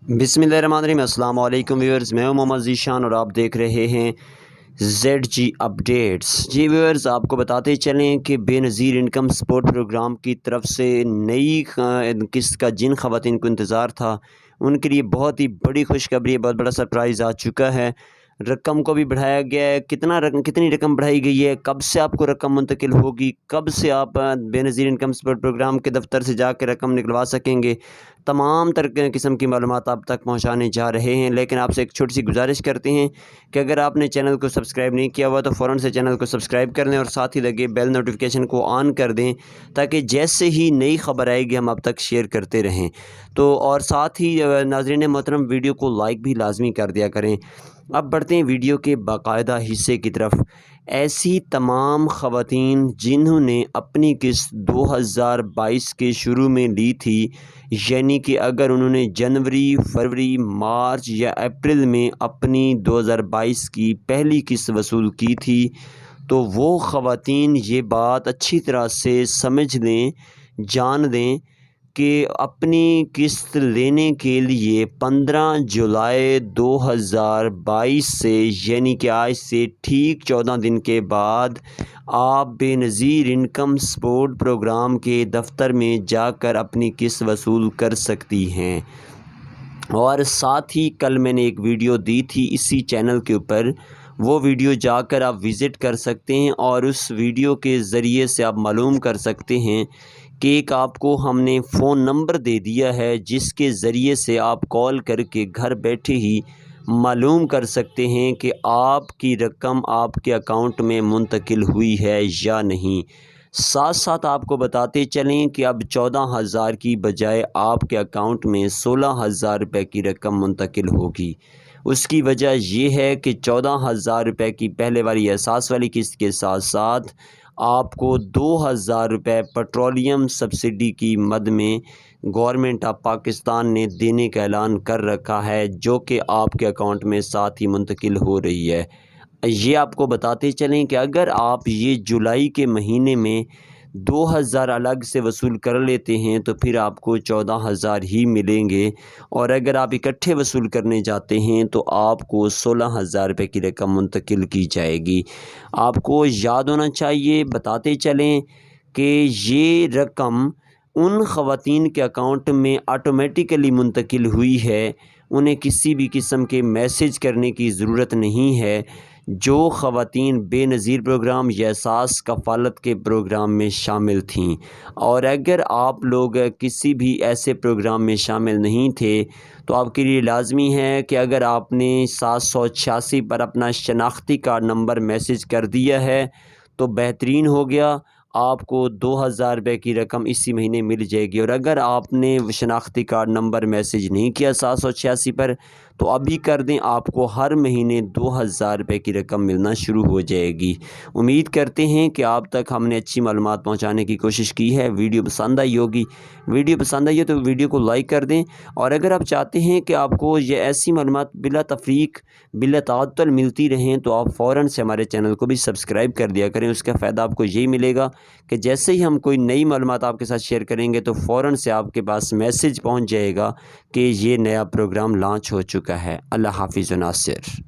बिस्मिल्लाहिर्रहमानिर्रहीम। अस्सलाम वालेकुम व्यूअर्स, मैं हूं मोहम्मद ज़ीशान और आप देख रहे हैं ZG अपडेट्स। जी व्यूअर्स, आपको बताते चलें कि बेनज़ीर इनकम सपोर्ट प्रोग्राम की तरफ से नई किस्त का जिन ख़वातीन को इंतज़ार था उनके लिए बहुत ही बड़ी खुशखबरी है, बहुत बड़ा सरप्राइज़ आ चुका है। रकम को भी बढ़ाया गया है। कितनी रकम बढ़ाई गई है, कब से आपको रकम मुंतकिल होगी, कब से आप बेनज़ीर इनकम सपोर्ट प्रोग्राम के दफ्तर से जाकर रकम निकलवा सकेंगे, तमाम किस्म की मालूमात आप तक पहुंचाने जा रहे हैं। लेकिन आपसे एक छोटी सी गुजारिश करते हैं कि अगर आपने चैनल को सब्सक्राइब नहीं किया हुआ तो फ़ौरन से चैनल को सब्सक्राइब कर लें और साथ ही लगे बेल नोटिफिकेशन को ऑन कर दें, ताकि जैसे ही नई खबर आएगी हम आप तक शेयर करते रहें। तो और साथ ही नाज़रीन मोहतरम, वीडियो को लाइक भी लाजमी कर दिया करें। अब बढ़ते हैं वीडियो के बाकायदा हिस्से की तरफ। ऐसी तमाम ख़वातीन जिन्होंने अपनी किस्त 2022 के शुरू में ली थी, यानी कि अगर उन्होंने जनवरी, फरवरी, मार्च या अप्रैल में अपनी 2022 की पहली किस्त वसूल की थी, तो वो ख़वातीन ये बात अच्छी तरह से समझ लें, जान दें कि अपनी किस्त लेने के लिए 15 जुलाई 2022 से, यानी कि आज से ठीक 14 दिन के बाद आप बेनज़ीर इनकम सपोर्ट प्रोग्राम के दफ्तर में जाकर अपनी किस्त वसूल कर सकती हैं। और साथ ही कल मैंने एक वीडियो दी थी इसी चैनल के ऊपर, वो वीडियो जाकर आप विज़िट कर सकते हैं और उस वीडियो के ज़रिए से आप मालूम कर सकते हैं कि एक आपको हमने फ़ोन नंबर दे दिया है जिसके ज़रिए से आप कॉल करके घर बैठे ही मालूम कर सकते हैं कि आपकी रकम आपके अकाउंट में मुंतकिल हुई है या नहीं। साथ साथ आपको बताते चलें कि अब 14,000 की बजाय आपके अकाउंट में 16,000 रुपये की रकम मुंतकिल होगी। उसकी वजह यह है कि 14,000 रुपये की पहले वाली एहसास वाली किस्त के साथ साथ आपको 2,000 रुपये पेट्रोलियम सब्सिडी की मद में गवर्नमेंट ऑफ पाकिस्तान ने देने का ऐलान कर रखा है, जो कि आपके अकाउंट में साथ ही मुंतकिल हो रही है। ये आपको बताते चलें कि अगर आप ये जुलाई के महीने में 2,000 अलग से वसूल कर लेते हैं तो फिर आपको 14,000 ही मिलेंगे, और अगर आप इकट्ठे वसूल करने जाते हैं तो आपको 16,000 रुपये की रकम मुंतकिल की जाएगी। आपको याद होना चाहिए, बताते चलें कि ये रकम उन ख़वातीन के अकाउंट में ऑटोमेटिकली मुंतकिल हुई है, उन्हें किसी भी किस्म के मैसेज करने की ज़रूरत नहीं है। जो ख़वातीन बेनज़ीर प्रोग्राम या एहसास कफ़ालत के प्रोग्राम में शामिल थीं, और अगर आप लोग किसी भी ऐसे प्रोग्राम में शामिल नहीं थे तो आपके लिए लाजमी है कि अगर आपने 786 पर अपना शनाख्ती कार्ड नंबर मैसेज कर दिया है तो बेहतरीन हो गया, आपको 2,000 रुपये की रकम इसी महीने मिल जाएगी। और अगर आपने शनाख्ती कार्ड नंबर मैसेज नहीं किया 786 पर तो अभी कर दें, आपको हर महीने 2,000 रुपये की रकम मिलना शुरू हो जाएगी। उम्मीद करते हैं कि आप तक हमने अच्छी मालूमात पहुंचाने की कोशिश की है। वीडियो पसंद आई होगी, वीडियो पसंद आई है तो वीडियो को लाइक कर दें। और अगर आप चाहते हैं कि आपको ये ऐसी मालूमात बिला तफरीक, बिला ताअत्तुल मिलती रहें तो आप फ़ौरन से हमारे चैनल को भी सब्सक्राइब कर दिया करें। उसका फ़ायदा आपको यही मिलेगा कि जैसे ही हम कोई नई मालूमात आपके साथ शेयर करेंगे तो फ़ौरन से आपके पास मैसेज पहुंच जाएगा कि ये नया प्रोग्राम लॉन्च हो चुका है। अल्लाह हाफ़िज़ व नासिर।